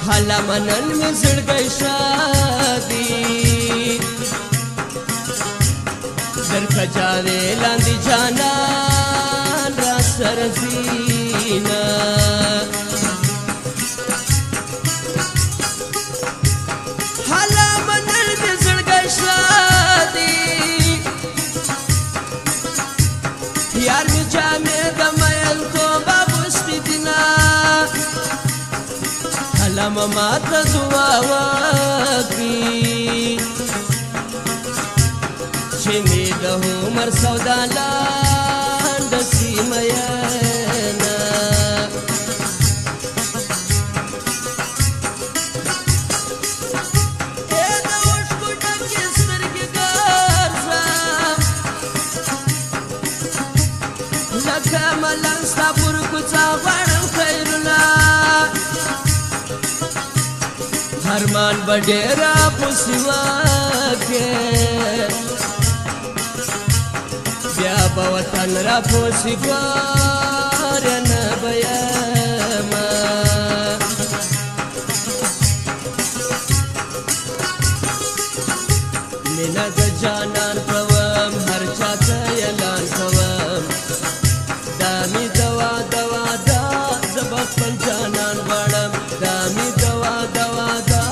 حالا منن می زړګی شادي در کجاوې لاندې جانان را سره زینا حالا منن می زړګی شادي یار می جامې د مین توبه بوستې دینا حالا ما ته دعا وکړي چې مې د عمر سودا لانده سي میینه د اوښکو ډکې سترګې ګرځم لکه ملنګ ستا پر کوڅه غواړم خیرونه ارمان به ډېره پسې وکړې بیا به وطن را پسې ګوره نه به یمه مینه د جانان کوم هر چا ته اعلان کوم دا مې دوا دوا دا زه به خپل جانان غواړم دا مې دوا دوا دا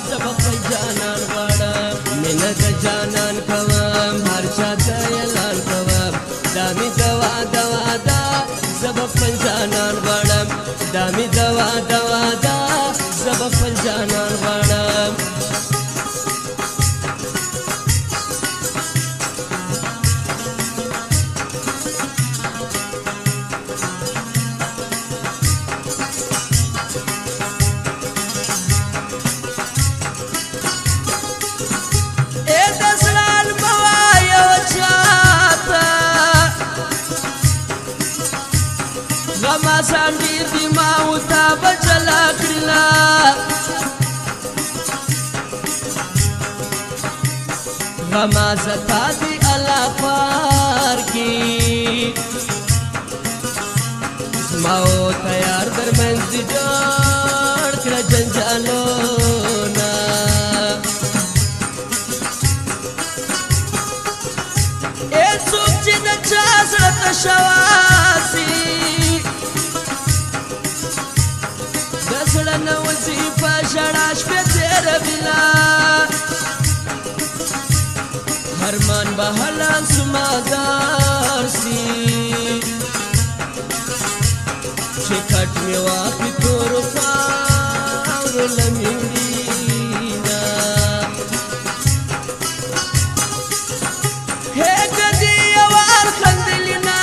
زه به خپل جانان غواړم مینه د جانان کوم هر چا ته اعلان کوم دا مې دوا دوا دا زه به خپل جانان غواړم دا مې دوا دوا دا زه به خپل جانان غواړم غما سانډیر دی ما او تا بچلا کړلا غما زتا دی الله پار کی ما او تیار درمنځ جوړ کړ جنجالونه اے څوک چې د چا زړه ته شواسي زړه نه وځي په ژړا شپې تېروينه ارمان به حلال سمادار سي چې کټ مې واخلي تورو خاورو له مینډي هې کدي یوار خندلي نه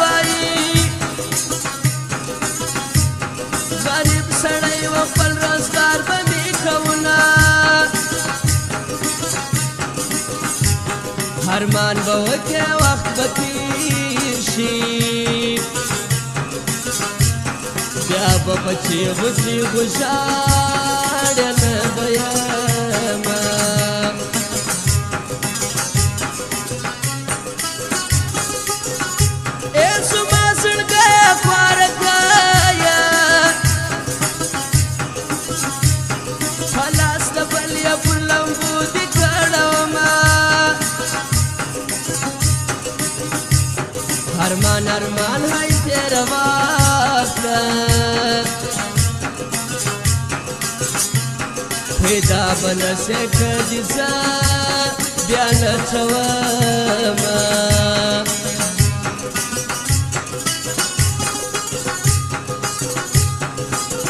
وایي غریب سړی و خپل روزګار به مې کوونه ارمان به وکړې وخت به تېر شي بیا به په چیغو چیغو ژاړې نه به یمه ای زما زړګیه خوارګیه په لاس د بل یې پر لمبو دې کړمه ارمان ارمان هی تیره واخله پیدا به نسې کړي زه بیا نڅومه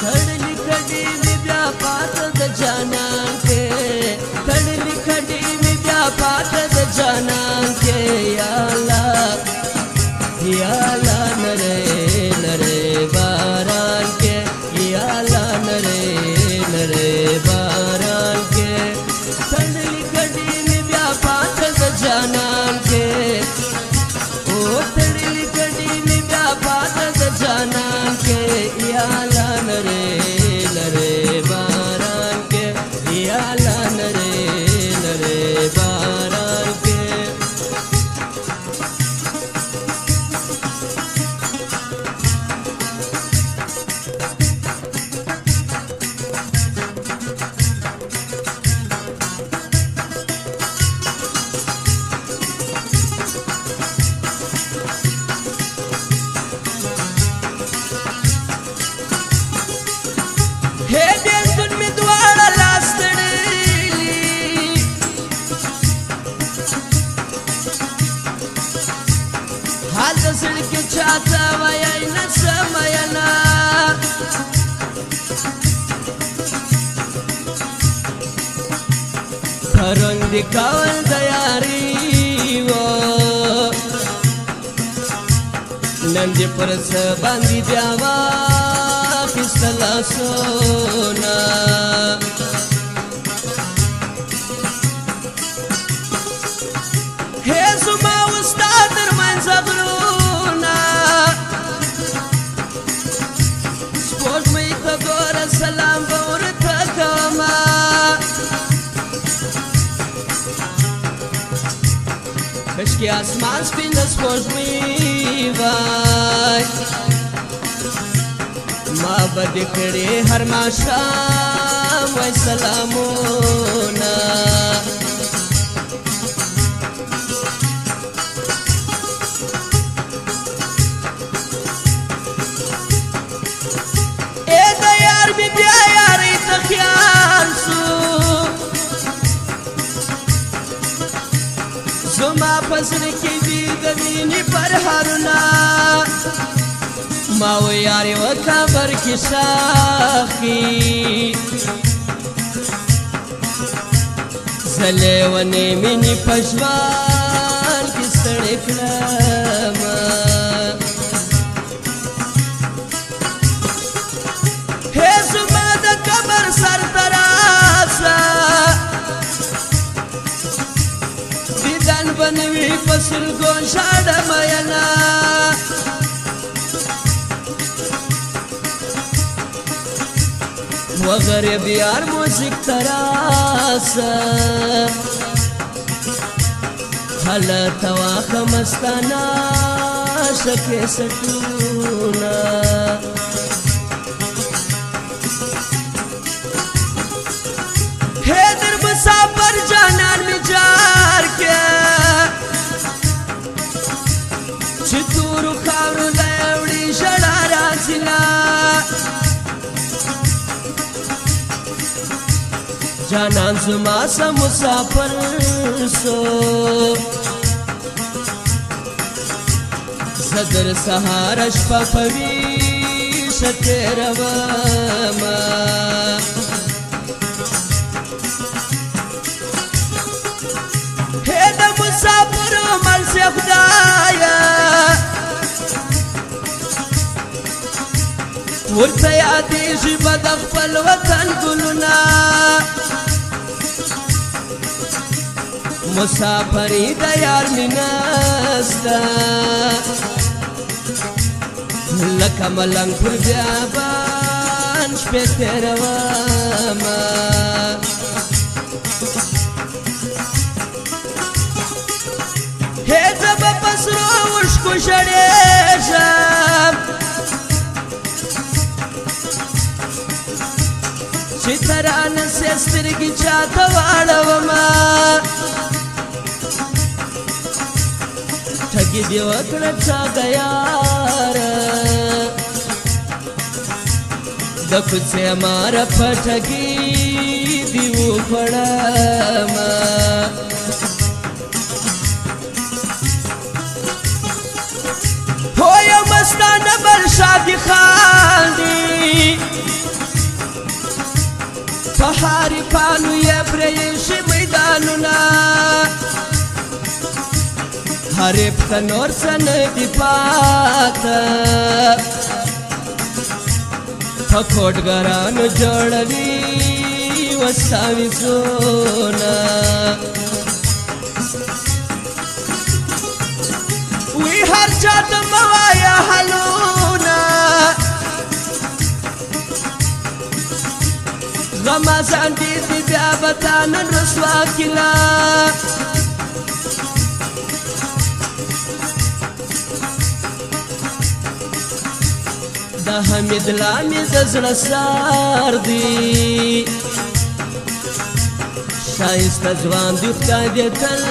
تړلي کډې مې بیا پاته د جانان کې تړلي کډې مې بیا پاته د جانان کې یا الله یا الله نره نره باران کې یا الله نره نره باران کې تړلي کډې مې بیا پاته د جانان کې او تړلي کډې مې بیا پاته د جانان کې یا الله نره نره باران کې یا الله نره نره باران کې حال د زړګي چاته وایي نه څه میینه پرون دې کول د یاري و نن دې پر څه باندې بیا واخیسته لاسونه هې زما وستا ترمنځ غرونه سپوږمۍ ته ګوره سلام به ورته کومه کشکې اسمان سپینه سپوږمۍ وای ما به دې کړې هر ماښام وای سلامونه ای د یار مې بیا یارۍ ته خیال سو زما په زړه کې دي د مینې پرهارونه ما و یارې و کابر کې شاخي زه لیونې مینې په ژوند کې ستړې کړمه هې زما د قبر سر ته راسه دیدن به نه وي په سلګو ژاړه میینه و غریب یار موزیک ته راسه هلته واخه مستانه شه کیسټونه هې در مسافر جانان مې جار کې چې تورو خاورو له وړي ژړا راځينه جانان زما سم مسافر سو صدر سهار شپه په ویښه تېرومه هې د مسافرو منځ خدایه ورته یادېږي به د خپل وطن ګلونه مسافري د یار مینه سته لکه ملنګ پر بیابان شپې تېرومه هې زه به په سرو اوښکو ژړېږم چې ته رانسې سترګې چاته واړومه ټګي دې وکړه چا د یاره د کوڅې ماره په ټګي دې وخوړمه هو یو مستانه بل شادي خان دي په حریفانو یې پرېښي میدانونه حریف ته نور څه نه دي پاته په کوټګرانو جوړوي وساویزونه وی هر چاته مه وایه حلونه غمازان دې دي بیا به تا نن رسوا کړه د حمید لامې د زړه سار دی ښایسته ځوان دې خدای دې تل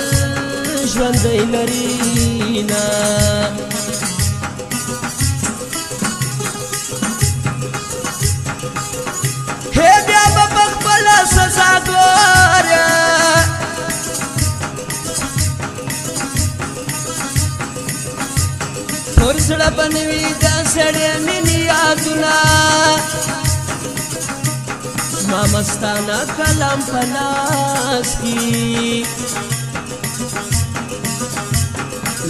ژوندی لري نه هې بیا به په خپله سزا ګوره نور زړه بنوي د سړی مینې یادونه زما مستانه کلام په لاس کې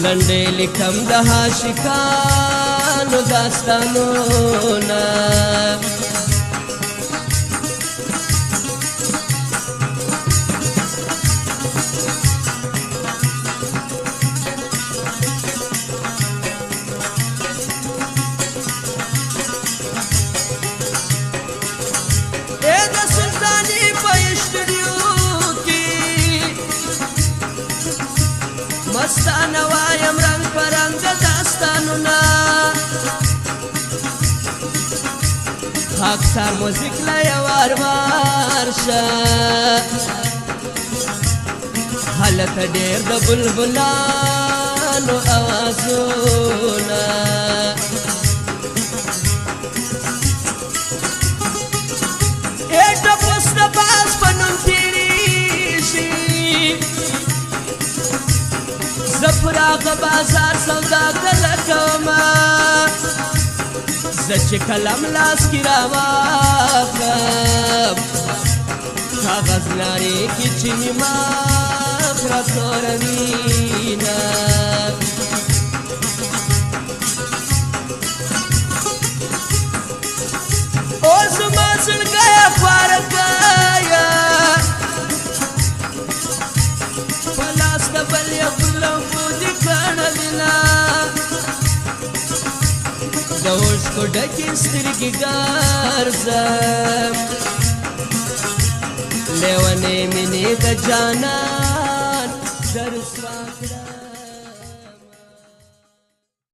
لنډې لیکم د عاشقانو داستانونه مستانه وایم رنگ پر رنگ داستانونه خاکسار موزیک لا یوار ورشه هلته ډېر د بلبلانو اوازونه ټپوس د باز په نوم تېرېږي زه پراغ بازار سودا کله کومه زه چې قلم لاس کې راواخلم کاغذ لارې کې چې نیمه کړه توره وینه اوس زما زړګیه خوارکیه په لاس د بل یو د اوښکو ډکې سترګې ګرځم لیونې مینې د جانان در رسوا کړه